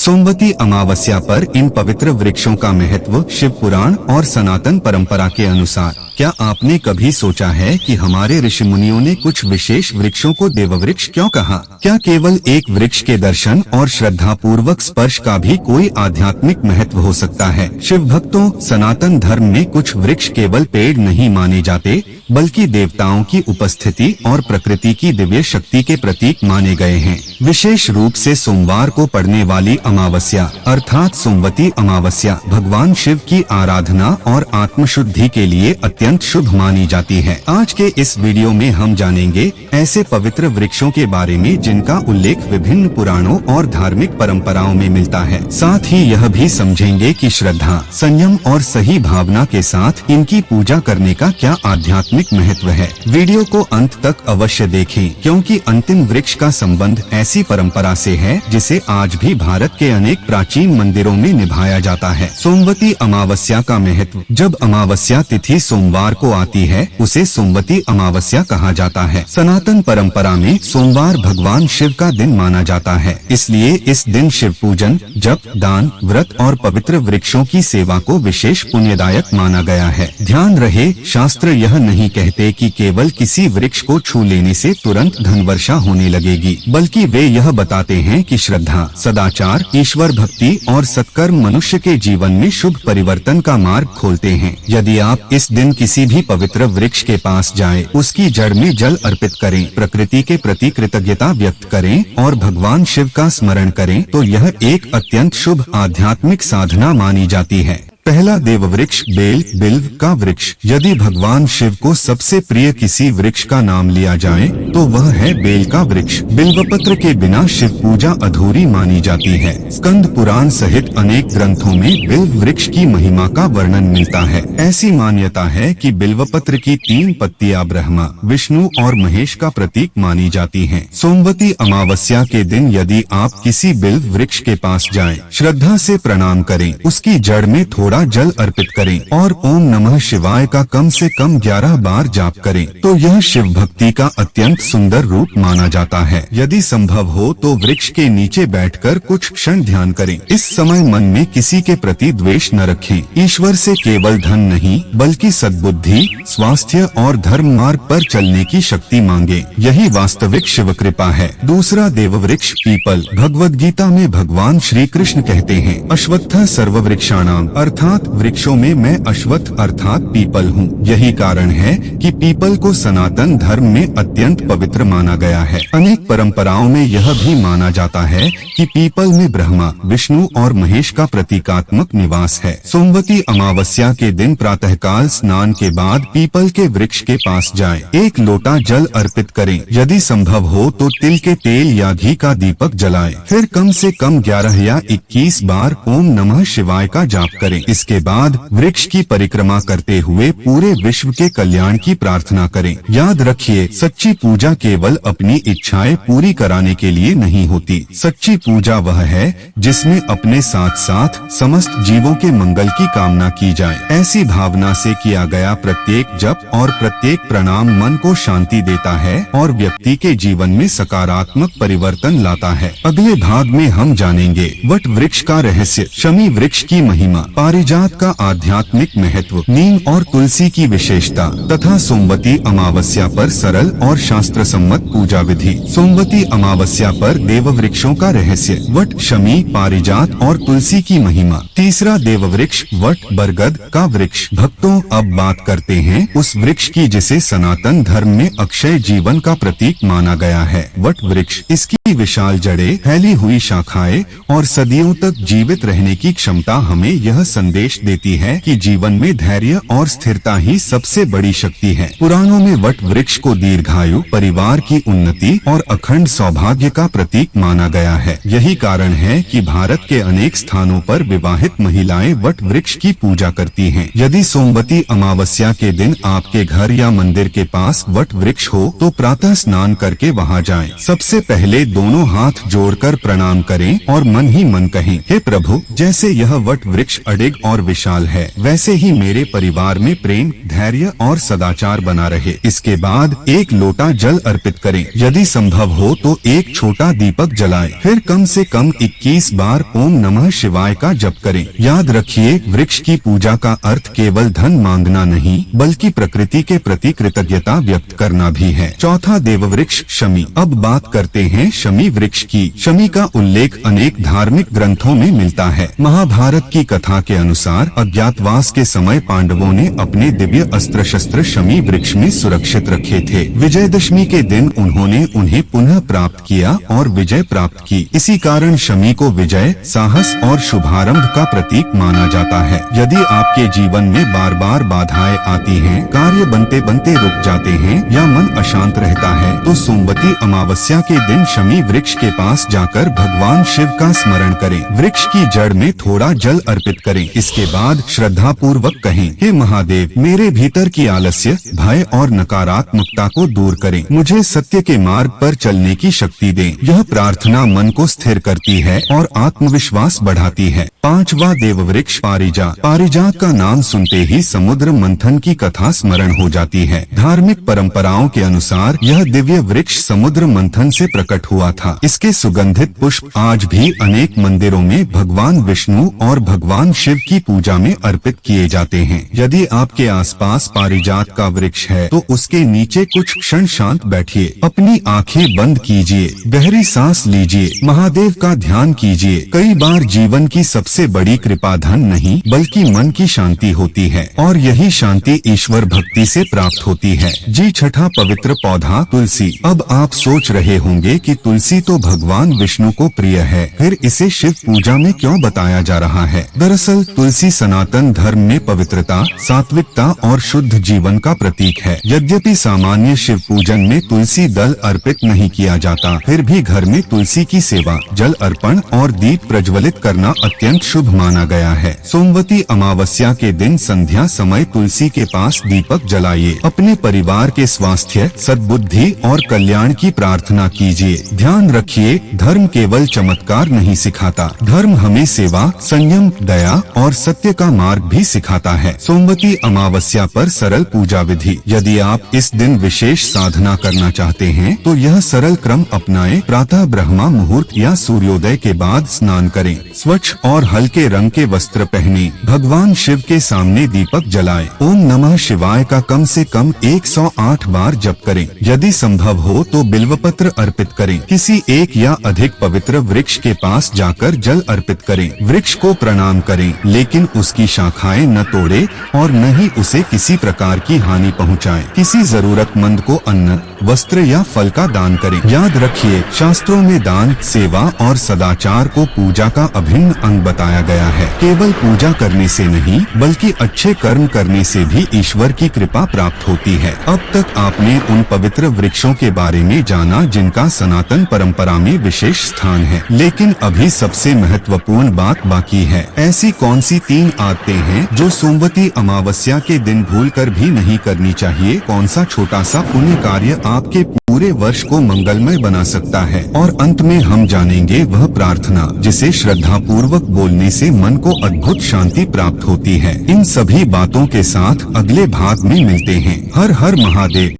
सोमवती अमावस्या पर इन पवित्र वृक्षों का महत्व शिव पुराण और सनातन परंपरा के अनुसार। क्या आपने कभी सोचा है कि हमारे ऋषि मुनियों ने कुछ विशेष वृक्षों को देववृक्ष क्यों कहा? क्या केवल एक वृक्ष के दर्शन और श्रद्धा पूर्वक स्पर्श का भी कोई आध्यात्मिक महत्व हो सकता है? शिव भक्तों, सनातन धर्म में कुछ वृक्ष केवल पेड़ नहीं माने जाते, बल्कि देवताओं की उपस्थिति और प्रकृति की दिव्य शक्ति के प्रतीक माने गए हैं। विशेष रूप से सोमवार को पड़ने वाली अमावस्या अर्थात सोमवती अमावस्या भगवान शिव की आराधना और आत्मशुद्धि के लिए अत्यंत शुभ मानी जाती है। आज के इस वीडियो में हम जानेंगे ऐसे पवित्र वृक्षों के बारे में जिनका उल्लेख विभिन्न पुराणों और धार्मिक परंपराओं में मिलता है। साथ ही यह भी समझेंगे कि श्रद्धा, संयम और सही भावना के साथ इनकी पूजा करने का क्या आध्यात्मिक महत्व है। वीडियो को अंत तक अवश्य देखें, क्योंकि अंतिम वृक्ष का संबंध ऐसी परंपरा से है जिसे आज भी भारत के अनेक प्राचीन मंदिरों में निभाया जाता है। सोमवती अमावस्या का महत्व। जब अमावस्या तिथि सोमवार को आती है, उसे सोमवती अमावस्या कहा जाता है। सनातन परंपरा में सोमवार भगवान शिव का दिन माना जाता है, इसलिए इस दिन शिव पूजन, जप, दान, व्रत और पवित्र वृक्षों की सेवा को विशेष पुण्यदायक माना गया है। ध्यान रहे, शास्त्र यह नहीं कहते कि केवल किसी वृक्ष को छू लेने से तुरंत धन वर्षा होने लगेगी, बल्कि वे यह बताते हैं कि श्रद्धा, सदाचार, ईश्वर भक्ति और सत्कर्म मनुष्य के जीवन में शुभ परिवर्तन का मार्ग खोलते हैं। यदि आप इस दिन किसी भी पवित्र वृक्ष के पास जाएं, उसकी जड़ में जल अर्पित करें, प्रकृति के प्रति कृतज्ञता व्यक्त करें और भगवान शिव का स्मरण करें, तो यह एक अत्यंत शुभ आध्यात्मिक साधना मानी जाती है। पहला देववृक्ष बेल, बिल्व का वृक्ष। यदि भगवान शिव को सबसे प्रिय किसी वृक्ष का नाम लिया जाए तो वह है बेल का वृक्ष। बिल्वपत्र के बिना शिव पूजा अधूरी मानी जाती है। स्कंद पुराण सहित अनेक ग्रंथों में बिल्व वृक्ष की महिमा का वर्णन मिलता है। ऐसी मान्यता है कि बिल्वपत्र की 3 पत्तियां ब्रह्मा, विष्णु और महेश का प्रतीक मानी जाती हैं। सोमवती अमावस्या के दिन यदि आप किसी बिल्व वृक्ष के पास जाएं, श्रद्धा से प्रणाम करें, उसकी जड़ में थोड़ा जल अर्पित करें और ओम नमः शिवाय का कम से कम 11 बार जाप करें, तो यह शिव भक्ति का अत्यंत सुंदर रूप माना जाता है। यदि संभव हो तो वृक्ष के नीचे बैठकर कुछ क्षण ध्यान करें। इस समय मन में किसी के प्रति द्वेष न रखें। ईश्वर से केवल धन नहीं, बल्कि सद्बुद्धि, स्वास्थ्य और धर्म मार्ग पर चलने की शक्ति मांगे। यही वास्तविक शिव कृपा है। दूसरा देववृक्ष पीपल। भगवद गीता में भगवान श्री कृष्ण कहते हैं, अश्वत्थ सर्ववृक्षाणाम अर्थात वृक्षों में मैं अश्वत्थ अर्थात पीपल हूँ। यही कारण है कि पीपल को सनातन धर्म में अत्यंत पवित्र माना गया है। अनेक परंपराओं में यह भी माना जाता है कि पीपल में ब्रह्मा, विष्णु और महेश का प्रतीकात्मक निवास है। सोमवती अमावस्या के दिन प्रातःकाल स्नान के बाद पीपल के वृक्ष के पास जाएं। 1 लोटा जल अर्पित करें। यदि संभव हो तो तिल के तेल या घी का दीपक जलाएं। फिर कम से कम 11 या 21 बार ओम नमः शिवाय का जाप करें। इसके बाद वृक्ष की परिक्रमा करते हुए पूरे विश्व के कल्याण की प्रार्थना करें। याद रखिए, सच्ची पूजा केवल अपनी इच्छाएं पूरी कराने के लिए नहीं होती। सच्ची पूजा वह है जिसमें अपने साथ साथ समस्त जीवों के मंगल की कामना की जाए। ऐसी भावना से किया गया प्रत्येक जप और प्रत्येक प्रणाम मन को शांति देता है और व्यक्ति के जीवन में सकारात्मक परिवर्तन लाता है। अगले भाग में हम जानेंगे वट वृक्ष का रहस्य, शमी वृक्ष की महिमा, पारिजात का आध्यात्मिक महत्व, नीम और तुलसी की विशेषता तथा सोमवती अमावस्या पर सरल और शास्त्र सम्मत पूजा विधि। सोमवती अमावस्या पर देव वृक्षों का रहस्य, वट, शमी, पारिजात और तुलसी की महिमा। तीसरा देववृक्ष वट, बरगद का वृक्ष। भक्तों, अब बात करते हैं उस वृक्ष की जिसे सनातन धर्म में अक्षय जीवन का प्रतीक माना गया है। वट वृक्ष। इसकी विशाल जड़ें, फैली हुई शाखाएं और सदियों तक जीवित रहने की क्षमता हमें यह संदेश देती है कि जीवन में धैर्य और स्थिरता ही सबसे बड़ी शक्ति है। पुराणों में वट वृक्ष को दीर्घायु, परिवार की उन्नति और अखंड सौभाग्य का प्रतीक माना गया है। यही कारण है कि भारत के अनेक स्थानों पर विवाहित महिलाएं वट वृक्ष की पूजा करती हैं। यदि सोमवती अमावस्या के दिन आपके घर या मंदिर के पास वट वृक्ष हो तो प्रातः स्नान करके वहां जाएं। सबसे पहले दोनों हाथ जोड़कर प्रणाम करें और मन ही मन कहें, हे प्रभु, जैसे यह वट वृक्ष अडिग और विशाल है, वैसे ही मेरे परिवार में प्रेम, धैर्य और सदाचार बना रहे। इसके बाद एक लोटा जल अर्पित करें। यदि संभव हो तो एक छोटा दीपक जलाएं। फिर कम से कम 21 बार ओम नमः शिवाय का जप करें। याद रखिए, वृक्ष की पूजा का अर्थ केवल धन मांगना नहीं, बल्कि प्रकृति के प्रति कृतज्ञता व्यक्त करना भी है। चौथा देववृक्ष शमी। अब बात करते हैं शमी वृक्ष की। शमी का उल्लेख अनेक धार्मिक ग्रंथों में मिलता है। महाभारत की कथा के अनुसार अज्ञातवास के समय पांडवों ने अपने दिव्य अस्त्र शस्त्र शमी वृक्ष में सुरक्षित रखे थे। विजयदशमी के दिन उन्होंने उन्हें पुनः प्राप्त किया और विजय प्राप्त की। इसी कारण शमी को विजय, साहस और शुभारंभ का प्रतीक माना जाता है। यदि आपके जीवन में बार बार बाधाएं आती हैं, कार्य बनते बनते रुक जाते हैं या मन अशांत रहता है, तो सोमवती अमावस्या के दिन शमी वृक्ष के पास जाकर भगवान शिव का स्मरण करें। वृक्ष की जड़ में थोड़ा जल अर्पित करें। इसके बाद श्रद्धा पूर्वक कहें, हे महादेव, मेरे भीतर की आलस्य, भय और नकारात्मकता को दूर करें। मुझे सत्य के मार्ग पर चलने की शक्ति दें। यह प्रार्थना मन को स्थिर करती है और आत्मविश्वास बढ़ाती है। पांचवा देववृक्ष पारिजात। पारिजात का नाम सुनते ही समुद्र मंथन की कथा स्मरण हो जाती है। धार्मिक परंपराओं के अनुसार यह दिव्य वृक्ष समुद्र मंथन से प्रकट हुआ था। इसके सुगंधित पुष्प आज भी अनेक मंदिरों में भगवान विष्णु और भगवान शिव की पूजा में अर्पित किए जाते हैं। यदि आपके आसपास पारिजात का वृक्ष है तो उसके नीचे कुछ क्षण शांत बैठिए, अपनी आंखें बंद कीजिए, गहरी सांस लीजिए, महादेव का ध्यान कीजिए। कई बार जीवन की सबसे बड़ी कृपा धन नहीं, बल्कि मन की शांति होती है, और यही शांति ईश्वर भक्ति से प्राप्त होती है। जी छठा पवित्र पौधा तुलसी। अब आप सोच रहे होंगे कि तुलसी तो भगवान विष्णु को प्रिय है, फिर इसे शिव पूजा में क्यों बताया जा रहा है? दरअसल तुलसी सनातन धर्म में पवित्रता, सात्विकता और शुद्ध जीवन का प्रतीक है। यद्यपि सामान्य शिव पूजन में तुलसी दल अर्पित नहीं किया जाता, फिर भी घर में तुलसी की सेवा, जल अर्पण और दीप प्रज्वलित करना अत्यंत शुभ माना गया है। सोमवती अमावस्या के दिन संध्या समय तुलसी के पास दीपक जलाइए। अपने परिवार के स्वास्थ्य, सद्बुद्धि और कल्याण की प्रार्थना कीजिए। ध्यान रखिए, धर्म केवल चमत्कार नहीं सिखाता, धर्म हमें सेवा, संयम, दया और सत्य का मार्ग भी सिखाता है। सोमवती अमावस्या पर सरल पूजा विधि। यदि आप इस दिन विशेष साधना करना चाहते हैं तो यह सरल क्रम अपनाएं। प्रातः ब्रह्मा मुहूर्त या सूर्योदय के बाद स्नान करें, स्वच्छ और हल्के रंग के वस्त्र पहने, भगवान शिव के सामने दीपक जलाएं, ओम नमः शिवाय का कम से कम 108 बार जप करें। यदि संभव हो तो बिल्वपत्र अर्पित करें। किसी एक या अधिक पवित्र वृक्ष के पास जाकर जल अर्पित करें। वृक्ष को प्रणाम करें, लेकिन उसकी शाखाएं न तोड़े और न ही उसे किसी प्रकार की हानि पहुंचाएं। किसी जरूरतमंद को अन्न, वस्त्र या फल का दान करें। याद रखिए, शास्त्रों में दान, सेवा और सदाचार को पूजा का अभिन्न अंग बताया गया है। केवल पूजा करने से नहीं, बल्कि अच्छे कर्म करने से भी ईश्वर की कृपा प्राप्त होती है। अब तक आपने उन पवित्र वृक्षों के बारे में जाना जिनका सनातन परंपरा में विशेष स्थान है, लेकिन अभी सबसे महत्वपूर्ण बात बाकी है। ऐसी कौन सी 3 आदतें हैं जो सोमवती अमावस्या के दिन भूलकर भी नहीं करनी चाहिए? कौन सा छोटा सा पुण्य कार्य आपके पूरे वर्ष को मंगलमय बना सकता है? और अंत में हम जानेंगे वह प्रार्थना जिसे श्रद्धा पूर्वक बोलने से मन को अद्भुत शांति प्राप्त होती है। इन सभी बातों के साथ अगले भाग में मिलते हैं। हर हर महादेव।